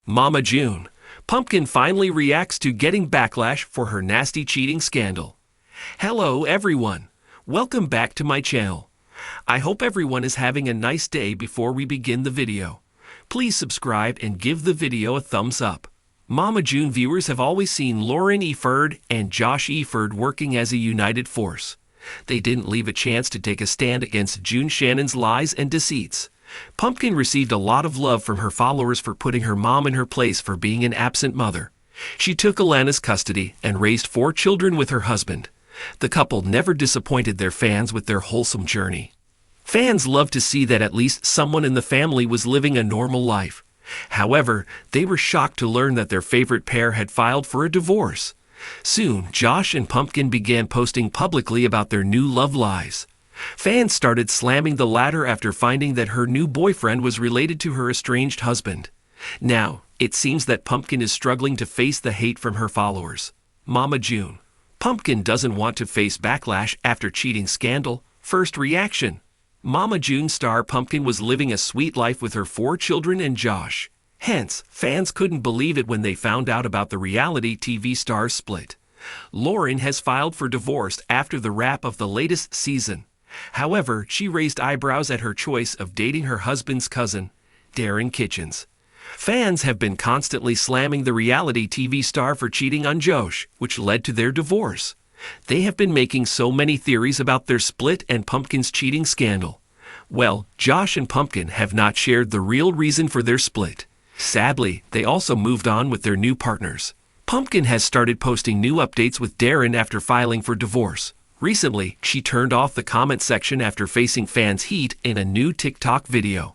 Mama June. Pumpkin finally reacts to getting backlash for her nasty cheating scandal. Hello everyone. Welcome back to my channel. I hope everyone is having a nice day. Before we begin the video, please subscribe and give the video a thumbs up. Mama June viewers have always seen Lauren Eford and Josh Eford working as a united force. They didn't leave a chance to take a stand against June Shannon's lies and deceits. Pumpkin received a lot of love from her followers for putting her mom in her place for being an absent mother. She took Alana's custody and raised 4 children with her husband. The couple never disappointed their fans with their wholesome journey. Fans loved to see that at least someone in the family was living a normal life. However, they were shocked to learn that their favorite pair had filed for a divorce. Soon, Josh and Pumpkin began posting publicly about their new love lives. Fans started slamming the latter after finding that her new boyfriend was related to her estranged husband. Now, it seems that Pumpkin is struggling to face the hate from her followers. Mama June. Pumpkin doesn't want to face backlash after cheating scandal. First reaction. Mama June star Pumpkin was living a sweet life with her 4 children and Josh. Hence, fans couldn't believe it when they found out about the reality TV star's split. Lauren has filed for divorce after the wrap of the latest season. However, she raised eyebrows at her choice of dating her husband's cousin, Darren Kitchens. Fans have been constantly slamming the reality TV star for cheating on Josh, which led to their divorce. They have been making so many theories about their split and Pumpkin's cheating scandal. Well, Josh and Pumpkin have not shared the real reason for their split. Sadly, they also moved on with their new partners. Pumpkin has started posting new updates with Darren after filing for divorce. Recently, she turned off the comment section after facing fans' heat in a new TikTok video.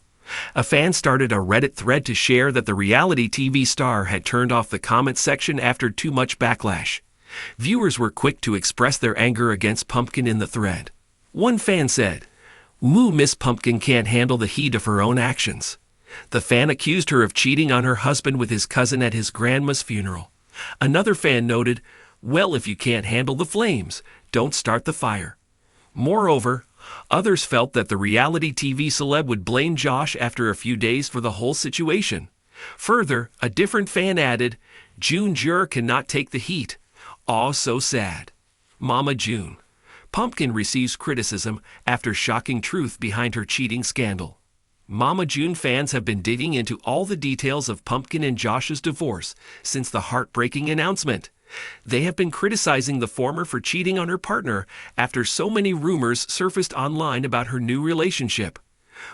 A fan started a Reddit thread to share that the reality TV star had turned off the comment section after too much backlash. Viewers were quick to express their anger against Pumpkin in the thread. One fan said, "Moo, Miss Pumpkin can't handle the heat of her own actions." The fan accused her of cheating on her husband with his cousin at his grandma's funeral. Another fan noted, "Well, if you can't handle the flames, don't start the fire." Moreover, others felt that the reality TV celeb would blame Josh after a few days for the whole situation. Further, a different fan added, "June Jur cannot take the heat. Aw, so sad." Mama June. Pumpkin receives criticism after shocking truth behind her cheating scandal. Mama June fans have been digging into all the details of Pumpkin and Josh's divorce since the heartbreaking announcement. They have been criticizing the former for cheating on her partner after so many rumors surfaced online about her new relationship.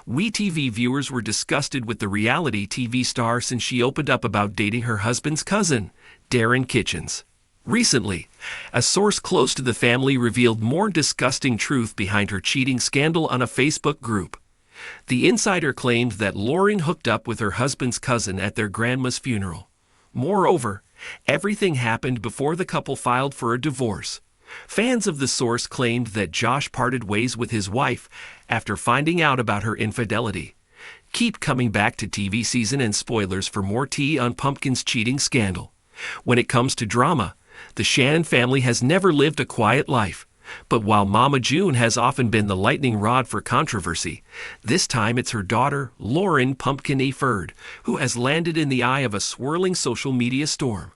WeTV viewers were disgusted with the reality TV star since she opened up about dating her husband's cousin, Darren Kitchens. Recently, a source close to the family revealed more disgusting truth behind her cheating scandal on a Facebook group. The insider claimed that Lauren hooked up with her husband's cousin at their grandma's funeral. Moreover, everything happened before the couple filed for a divorce. Fans of the source claimed that Josh parted ways with his wife after finding out about her infidelity. Keep coming back to TV season and spoilers for more tea on Pumpkin's cheating scandal. When it comes to drama, the Shannon family has never lived a quiet life. But while Mama June has often been the lightning rod for controversy, this time it's her daughter, Lauren Pumpkin Eford, who has landed in the eye of a swirling social media storm.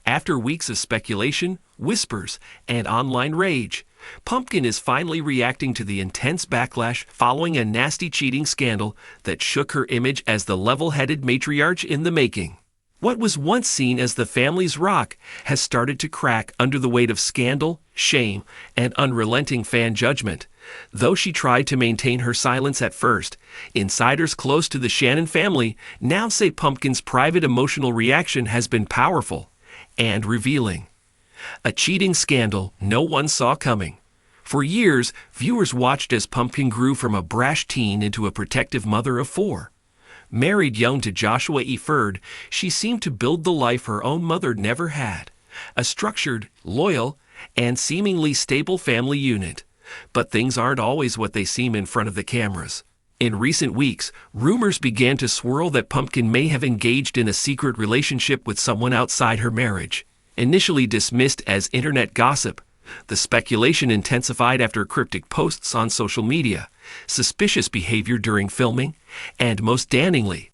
After weeks of speculation, whispers, and online rage, Pumpkin is finally reacting to the intense backlash following a nasty cheating scandal that shook her image as the level-headed matriarch in the making. What was once seen as the family's rock has started to crack under the weight of scandal, shame, and unrelenting fan judgment. Though she tried to maintain her silence at first, insiders close to the Shannon family now say Pumpkin's private emotional reaction has been powerful and revealing. A cheating scandal no one saw coming. For years, viewers watched as Pumpkin grew from a brash teen into a protective mother of 4. Married young to Joshua Eford, she seemed to build the life her own mother never had, a structured, loyal, and seemingly stable family unit. But things aren't always what they seem in front of the cameras. In recent weeks, rumors began to swirl that Pumpkin may have engaged in a secret relationship with someone outside her marriage. Initially dismissed as internet gossip, the speculation intensified after cryptic posts on social media, suspicious behavior during filming, and most damningly,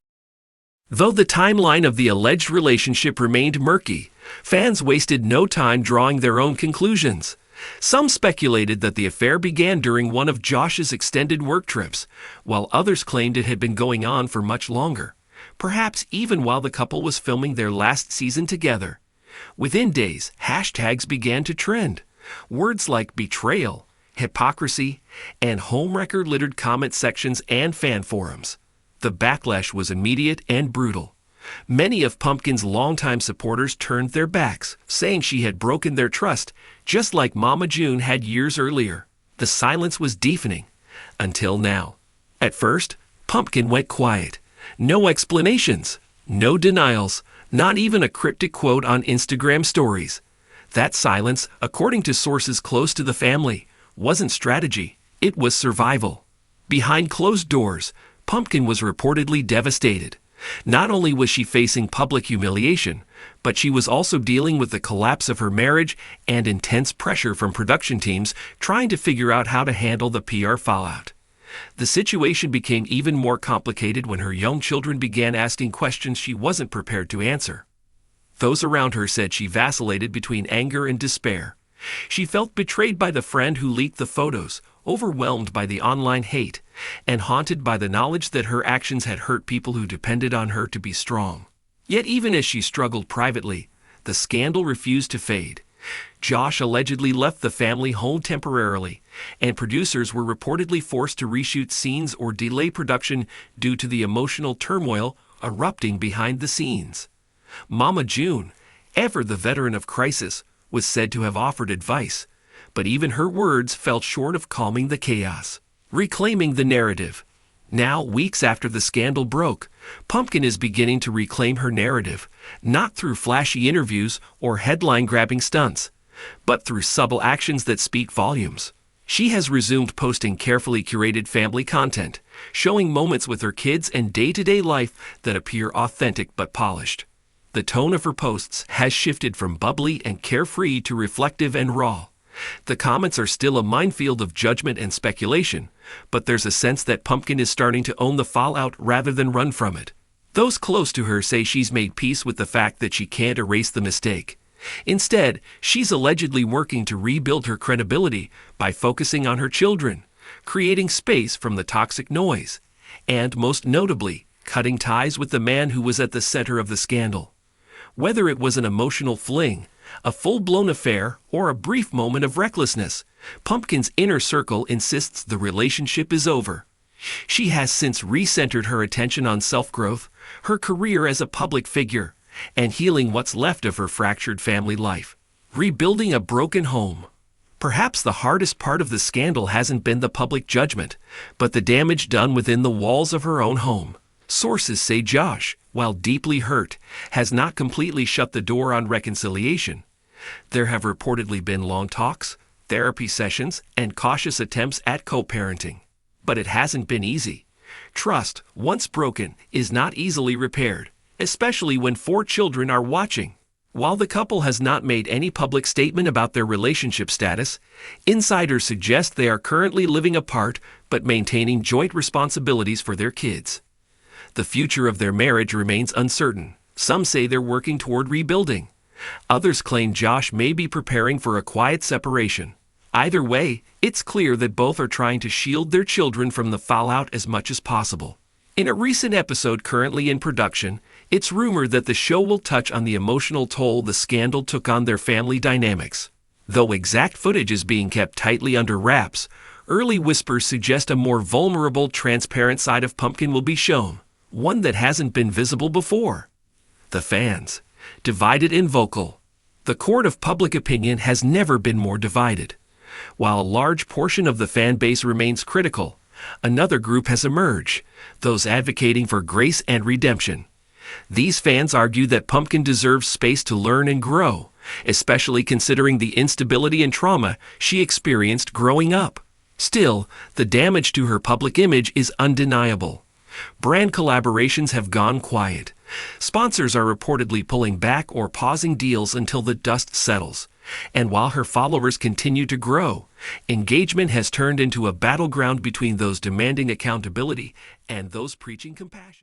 Though the timeline of the alleged relationship remained murky, fans wasted no time drawing their own conclusions. Some speculated that the affair began during one of Josh's extended work trips, while others claimed it had been going on for much longer, perhaps even while the couple was filming their last season together. Within days, hashtags began to trend. Words like betrayal, hypocrisy, and homewrecker-littered comment sections and fan forums. The backlash was immediate and brutal. Many of Pumpkin's longtime supporters turned their backs, saying she had broken their trust, just like Mama June had years earlier. The silence was deafening, until now. At first, Pumpkin went quiet. No explanations, no denials, not even a cryptic quote on Instagram stories. That silence, according to sources close to the family, wasn't strategy, it was survival. Behind closed doors, Pumpkin was reportedly devastated. Not only was she facing public humiliation, but she was also dealing with the collapse of her marriage and intense pressure from production teams trying to figure out how to handle the PR fallout. The situation became even more complicated when her young children began asking questions she wasn't prepared to answer. Those around her said she vacillated between anger and despair. She felt betrayed by the friend who leaked the photos, overwhelmed by the online hate, and haunted by the knowledge that her actions had hurt people who depended on her to be strong. Yet even as she struggled privately, the scandal refused to fade. Josh allegedly left the family home temporarily, and producers were reportedly forced to reshoot scenes or delay production due to the emotional turmoil erupting behind the scenes. Mama June, ever the veteran of crisis, was said to have offered advice, but even her words fell short of calming the chaos. Reclaiming the narrative. Now, weeks after the scandal broke, Pumpkin is beginning to reclaim her narrative, not through flashy interviews or headline-grabbing stunts, but through subtle actions that speak volumes. She has resumed posting carefully curated family content, showing moments with her kids and day-to-day life that appear authentic but polished. The tone of her posts has shifted from bubbly and carefree to reflective and raw. The comments are still a minefield of judgment and speculation, but there's a sense that Pumpkin is starting to own the fallout rather than run from it. Those close to her say she's made peace with the fact that she can't erase the mistake. Instead, she's allegedly working to rebuild her credibility by focusing on her children, creating space from the toxic noise, and most notably, cutting ties with the man who was at the center of the scandal. Whether it was an emotional fling, a full-blown affair, or a brief moment of recklessness, Pumpkin's inner circle insists the relationship is over. She has since recentered her attention on self-growth, her career as a public figure, and healing what's left of her fractured family life. Rebuilding a broken home. Perhaps the hardest part of the scandal hasn't been the public judgment, but the damage done within the walls of her own home. Sources say Josh, while deeply hurt, has not completely shut the door on reconciliation. There have reportedly been long talks, therapy sessions, and cautious attempts at co-parenting. But it hasn't been easy. Trust, once broken, is not easily repaired, especially when 4 children are watching. While the couple has not made any public statement about their relationship status, insiders suggest they are currently living apart but maintaining joint responsibilities for their kids. The future of their marriage remains uncertain. Some say they're working toward rebuilding. Others claim Josh may be preparing for a quiet separation. Either way, it's clear that both are trying to shield their children from the fallout as much as possible. In a recent episode currently in production, it's rumored that the show will touch on the emotional toll the scandal took on their family dynamics. Though exact footage is being kept tightly under wraps, early whispers suggest a more vulnerable, transparent side of Pumpkin will be shown, one that hasn't been visible before. The fans, divided and vocal. The court of public opinion has never been more divided. While a large portion of the fan base remains critical, another group has emerged, those advocating for grace and redemption. These fans argue that Pumpkin deserves space to learn and grow, especially considering the instability and trauma she experienced growing up. Still, the damage to her public image is undeniable. Brand collaborations have gone quiet. Sponsors are reportedly pulling back or pausing deals until the dust settles. And while her followers continue to grow, engagement has turned into a battleground between those demanding accountability and those preaching compassion.